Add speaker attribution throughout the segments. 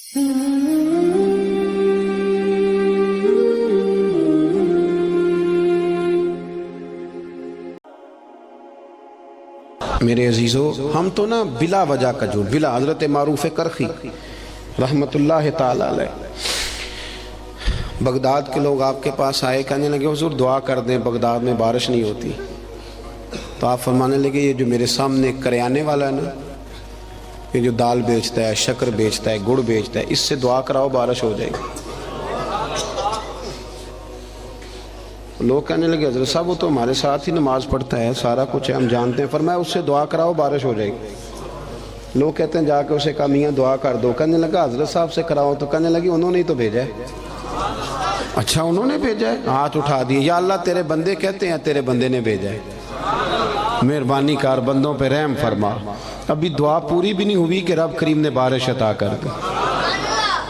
Speaker 1: میرے عزیزو، ہم تو نا بلا وجہ کا جھوٹ، بلا حضرت معروف کرخی رحمت اللہ تعالی علیہ، بغداد کے لوگ آپ کے پاس آئے، کہنے لگے حضور دعا کر دیں، بغداد میں بارش نہیں ہوتی۔ تو آپ فرمانے لگے یہ جو میرے سامنے کریانے والا ہے نا، یہ جو دال بیچتا ہے، شکر بیچتا ہے، گڑ بیچتا ہے، اس سے دعا کراؤ بارش ہو جائے گی۔ لوگ کہنے لگے حضرت صاحب وہ تو ہمارے ساتھ ہی نماز پڑھتا ہے، سارا کچھ ہے، ہم جانتے ہیں۔ فرمایا اس سے دعا کراؤ بارش ہو جائے گی۔ لوگ کہتے ہیں جا کے اسے کہا میاں دعا کر دو، کہنے لگا حضرت صاحب سے کراؤ، تو کہنے لگی انہوں نے ہی تو بھیجا ہے۔ اچھا انہوں نے بھیجا ہے؟ ہاتھ اٹھا دیے، یا اللہ تیرے بندے کہتے ہیں تیرے بندے نے بھیجا ہے، مہربانی کر بندوں پہ رحم فرما۔ ابھی دعا پوری بھی نہیں ہوئی کہ رب کریم نے بارش عطا کر دی۔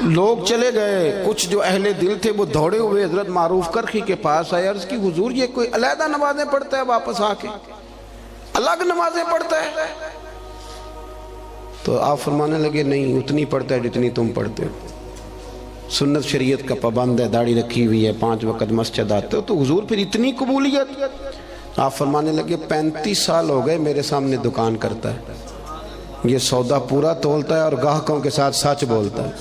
Speaker 1: لوگ چلے گئے، کچھ جو اہل دل تھے وہ دوڑے ہوئے حضرت معروف کرخی کے پاس آئے، عرض کی حضور یہ کوئی علیحدہ نمازیں پڑھتا ہے، واپس آ کے الگ نمازیں پڑھتا ہے؟ تو آپ فرمانے لگے نہیں، اتنی پڑھتا ہے جتنی تم پڑھتے ہو، سنت شریعت کا پابند ہے، داڑھی رکھی ہوئی ہے، 5 وقت مسجد آتے ہو، تو حضور پھر اتنی قبولیت؟ آپ فرمانے لگے 35 سال ہو گئے میرے سامنے دکان کرتا ہے، یہ سودا پورا تولتا ہے اور گاہکوں کے ساتھ سچ بولتا ہے۔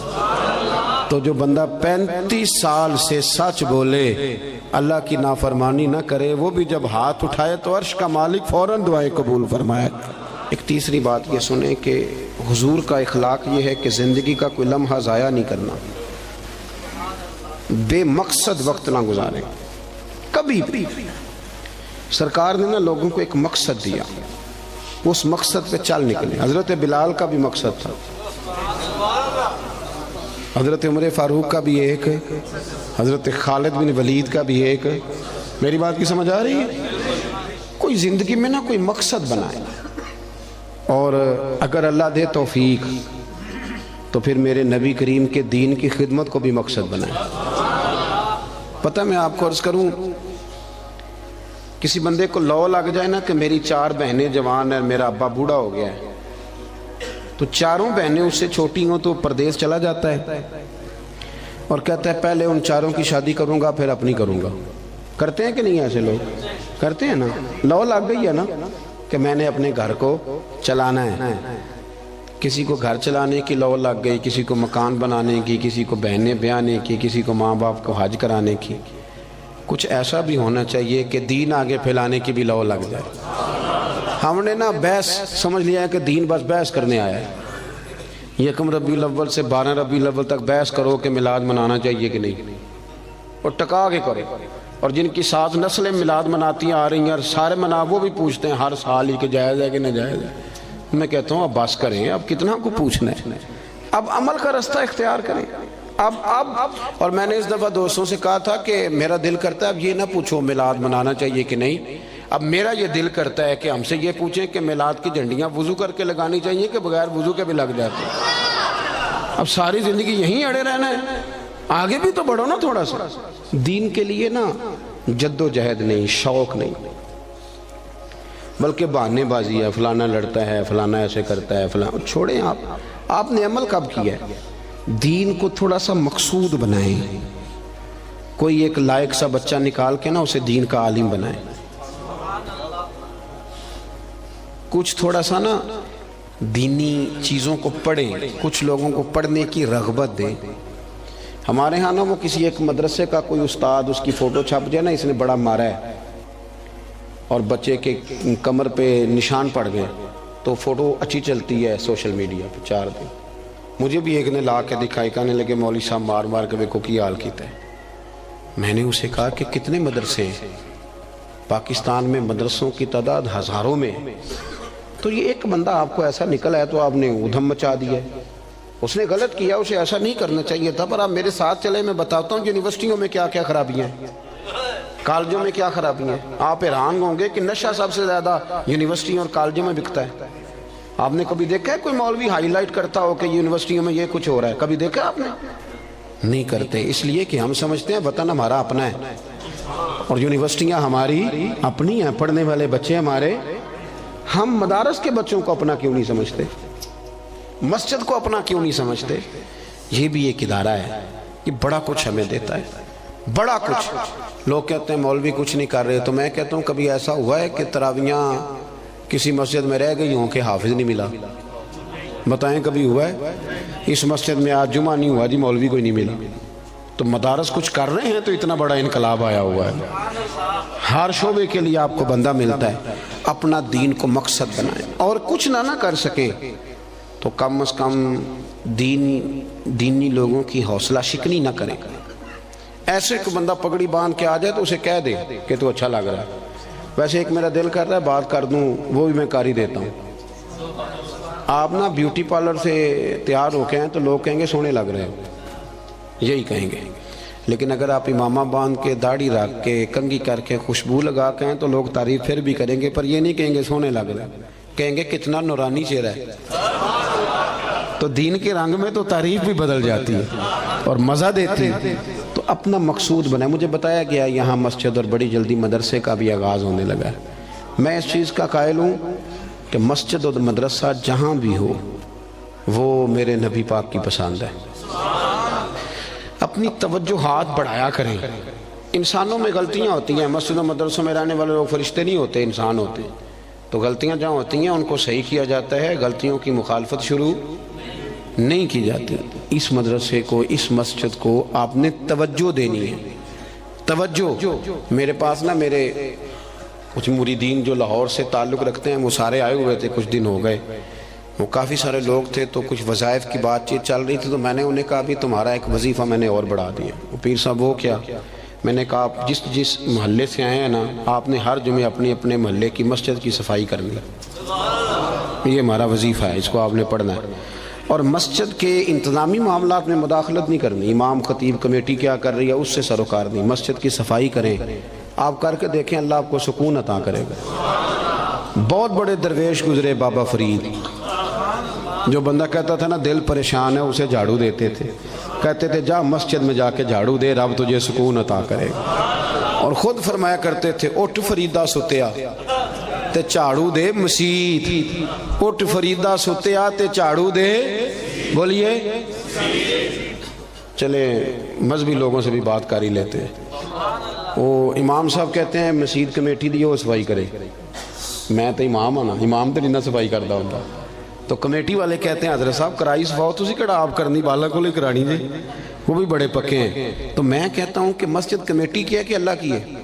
Speaker 1: تو جو بندہ 35 سال سے سچ بولے، اللہ کی نافرمانی نہ کرے، وہ بھی جب ہاتھ اٹھائے تو عرش کا مالک فوراً دعائیں قبول فرمائے۔ ایک تیسری بات یہ سنیں کہ حضور کا اخلاق یہ ہے کہ زندگی کا کوئی لمحہ ضائع نہیں کرنا، بے مقصد وقت نہ گزاریں کبھی بھی۔ سرکار نے نا لوگوں کو ایک مقصد دیا، اس مقصد پہ چل نکلے۔ حضرت بلال کا بھی مقصد تھا، حضرت عمر فاروق کا بھی ایک، حضرت خالد بن ولید کا بھی ایک۔ میری بات کی سمجھ آ رہی ہے؟ کوئی زندگی میں نا کوئی مقصد بنائے، اور اگر اللہ دے توفیق تو پھر میرے نبی کریم کے دین کی خدمت کو بھی مقصد بنائے۔ پتہ میں آپ کو عرض کروں، کسی بندے کو لو لگ جائے نا کہ میری 4 بہنیں جوان ہیں، میرا ابا بوڑھا ہو گیا ہے، تو 4 بہنیں اس سے چھوٹی ہوں تو پردیس چلا جاتا ہے اور کہتا ہے پہلے ان 4 کی شادی کروں گا پھر اپنی کروں گا۔ کرتے ہیں کہ نہیں؟ ایسے لوگ کرتے ہیں نا، لو لگ گئی ہے نا کہ میں نے اپنے گھر کو چلانا ہے۔ کسی کو گھر چلانے کی لو لگ گئی، کسی کو مکان بنانے کی، کسی کو بہنیں بیانے کی، کسی کو ماں باپ کو حج کرانے کی۔ کچھ ایسا بھی ہونا چاہیے کہ دین آگے پھیلانے کی بھی لو لگ جائے۔ ہم نے نا بحث سمجھ لیا ہے کہ دین بس بحث کرنے آیا ہے، 1 ربیع الاول سے 12 ربیع الاول تک بحث کرو کہ میلاد منانا چاہیے کہ نہیں، اور ٹکا کے کرو۔ اور جن کی 7 نسلیں میلاد مناتی آ رہی ہیں اور سارے منا، وہ بھی پوچھتے ہیں ہر سال ہی کہ جائز ہے کہ ناجائز ہے۔ میں کہتا ہوں اب بس کریں، اب کتنا کو پوچھنا ہے، اب عمل کا رستہ اختیار کریں۔ اب اور میں نے اس دفعہ دوستوں سے کہا تھا کہ میرا دل کرتا ہے اب یہ نہ پوچھو میلاد منانا چاہیے کہ نہیں، اب میرا یہ دل کرتا ہے کہ ہم سے یہ پوچھیں کہ میلاد کی جھنڈیاں وضو کر کے لگانی چاہیے کہ بغیر وضو کے بھی لگ جاتے ہیں۔ اب ساری زندگی یہیں اڑے رہنا ہے، آگے بھی تو بڑھو نا تھوڑا سا۔ دین کے لیے نا جد و جہد نہیں، شوق نہیں، بلکہ بہانے بازی ہے، فلانا لڑتا ہے، فلانا ایسے کرتا ہے، فلانا۔ چھوڑیں، آپ نے عمل کب کیا ہے؟ دین کو تھوڑا سا مقصود بنائیں، کوئی ایک لائق سا بچہ نکال کے نا اسے دین کا عالم بنائیں، کچھ تھوڑا سا نا دینی چیزوں کو پڑھیں، کچھ لوگوں کو پڑھنے کی رغبت دیں۔ ہمارے ہاں نا وہ کسی ایک مدرسے کا کوئی استاد، اس کی فوٹو چھپ جائے نا اس نے بڑا مارا ہے اور بچے کے کمر پہ نشان پڑ گئے، تو فوٹو اچھی چلتی ہے سوشل میڈیا پہ 4 دن۔ مجھے بھی ایک نے لا کے دکھائی، کہنے لگے مولوی صاحب مار مار کے کو کی حال کیتا ہے۔ میں نے اسے کہا کہ کتنے مدرسے ہیں پاکستان میں؟ مدرسوں کی تعداد ہزاروں میں، تو یہ ایک بندہ آپ کو ایسا نکلا ہے تو آپ نے ادھم مچا دیا ہے۔ اس نے غلط کیا، اسے ایسا نہیں کرنا چاہیے تھا، پر آپ میرے ساتھ چلے، میں بتاتا ہوں یونیورسٹیوں میں کیا کیا خرابیاں ہیں، کالجوں میں کیا خرابیاں ہیں۔ آپ حیران ہوں گے کہ نشہ سب سے زیادہ یونیورسٹیوں اور کالجوں میں بکتا ہے۔ آپ نے کبھی دیکھا ہے کوئی مولوی ہائی لائٹ کرتا ہو کہ یونیورسٹیوں میں یہ کچھ ہو رہا ہے؟ کبھی دیکھا آپ نے؟ نہیں کرتے، اس لیے کہ ہم سمجھتے ہیں وطن ہمارا اپنا ہے اور یونیورسٹیاں ہماری اپنی ہیں، پڑھنے والے بچے ہمارے۔ ہم مدارس کے بچوں کو اپنا کیوں نہیں سمجھتے؟ مسجد کو اپنا کیوں نہیں سمجھتے؟ یہ بھی ایک ادارہ ہے، یہ بڑا کچھ ہمیں دیتا ہے، بڑا کچھ۔ لوگ کہتے ہیں مولوی کچھ نہیں کر رہے، تو میں کہتا ہوں کبھی ایسا ہوا ہے کہ تراویحاں کسی مسجد میں رہ گئی ہوں کہ حافظ نہیں ملا؟ بتائیں کبھی ہوا ہے؟ اس مسجد میں آج جمعہ نہیں ہوا جی، مولوی کوئی نہیں ملا۔ تو مدارس کچھ کر رہے ہیں تو اتنا بڑا انقلاب آیا ہوا ہے۔ ہر شعبے کے لیے آپ کو بندہ ملتا ہے۔ اپنا دین کو مقصد بنائیں، اور کچھ نہ کر سکے تو کم از کم دینی لوگوں کی حوصلہ شکنی نہ کریں۔ ایسے کہ بندہ پگڑی باندھ کے آ جائے تو اسے کہہ دے کہ تو اچھا لگ رہا ہے، ویسے ایک میرا دل کر رہا ہے بات کر دوں، وہ بھی میں کر ہی دیتا ہوں۔ آپ نا بیوٹی پارلر سے تیار ہو کے ہیں تو لوگ کہیں گے سونے لگ رہے ہو، یہی کہیں گے۔ لیکن اگر آپ امامہ باندھ کے، داڑھی رکھ کے، کنگھی کر کے، خوشبو لگا کے ہیں تو لوگ تعریف پھر بھی کریں گے، پر یہ نہیں کہیں گے سونے لگ رہے، کہیں گے کتنا نورانی چہرہ ہے۔ تو دین کے رنگ میں تو تعریف بھی بدل جاتی ہے اور مزہ دیتی ہے۔ تو اپنا مقصود بنائے۔ مجھے بتایا گیا یہاں مسجد اور بڑی جلدی مدرسے کا بھی آغاز ہونے لگا ہے۔ میں اس چیز کا قائل ہوں کہ مسجد اور مدرسہ جہاں بھی ہو وہ میرے نبی پاک کی پسند ہے۔ اپنی توجہات بڑھایا کریں۔ انسانوں میں غلطیاں ہوتی ہیں، مسجد و مدرسوں میں رہنے والے لوگ فرشتے نہیں ہوتے، انسان ہوتے ہیں۔ تو غلطیاں جہاں ہوتی ہیں ان کو صحیح کیا جاتا ہے، غلطیوں کی مخالفت شروع نہیں کی جاتی۔ اس مدرسے کو، اس مسجد کو آپ نے توجہ دینی ہے، توجہ۔ میرے پاس نا میرے کچھ مریدین جو لاہور سے تعلق رکھتے ہیں وہ سارے آئے ہوئے تھے، کچھ دن ہو گئے، وہ کافی سارے لوگ تھے، تو کچھ وظائف کی بات چیت چل رہی تھی، تو میں نے انہیں کہا بھی تمہارا ایک وظیفہ میں نے اور بڑھا دیا۔ وہ پیر صاحب وہ کیا؟ میں نے کہا آپ جس محلے سے آئے ہیں نا، آپ نے ہر جمعے اپنے محلے کی مسجد کی صفائی کرنی ہے، یہ ہمارا وظیفہ ہے، اس کو آپ نے پڑھنا ہے۔ اور مسجد کے انتظامی معاملات میں مداخلت نہیں کرنی، امام خطیب کمیٹی کیا کر رہی ہے اس سے سروکار نہیں، مسجد کی صفائی کریں، آپ کر کے دیکھیں اللہ آپ کو سکون عطا کرے گا۔ بہت بڑے درویش گزرے، بابا فرید، جو بندہ کہتا تھا نا دل پریشان ہے اسے جھاڑو دیتے تھے، کہتے تھے جا مسجد میں جا کے جھاڑو دے، رب تجھے سکون عطا کرے گا۔ اور خود فرمایا کرتے تھے اٹھ فریدہ ستیا تے جھاڑو دے مسیت، اٹھ فریدہ ستیا تے جھاڑو دے، بولیے۔ چلے مذہبی لوگوں سے بھی بات کر ہی لیتے ہیں۔ وہ امام صاحب کہتے ہیں مسجد کمیٹی دی وہ صفائی کرے، میں تو امام ہوں نا، امام تو نہیں صفائی کرتا ہوتا، تو کمیٹی والے کہتے ہیں حضرت صاحب کرائی صفاؤ تسی کڑا آپ کرنی، بالا کو لے کرانی جی، وہ بھی بڑے پکے ہیں۔ تو میں کہتا ہوں کہ مسجد کمیٹی کی ہے کہ اللہ کی ہے؟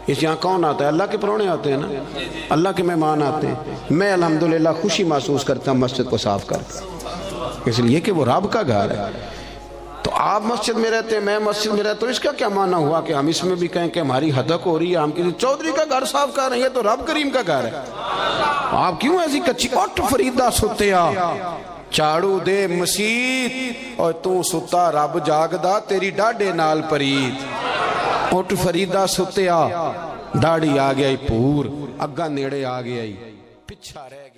Speaker 1: اس یہاں کون آتا ہے؟ اللہ کے پرونے آتے ہیں نا، اللہ کے مہمان آتے ہیں۔ میں الحمدللہ خوشی محسوس کرتا ہوں مسجد کو صاف کرتا، اس لیے کہ وہ رب کا گھر ہے۔ تو آپ مسجد میں رہتے ہیں، میں مسجد میں رہتا ہوں، اس کا کیا معنی ہوا کہ ہم اس میں بھی کہیں کہ ہماری حدق ہو رہی ہے، ہم کسی چودھری کا گھر صاف کر رہے ہیں، تو رب کریم کا گھر ہے۔ آپ کیوں ایسی کچی؟ اٹھ فریدہ ستیا جھاڑو دے مسیت، اور تو ستا رب جاگدا تیری ڈاڈے نال پرید۔ اٹھ فریدہ ستیا، داڑھی آ گیا پور، اگا نیڑے آ گیا، پچھا رہ گیا۔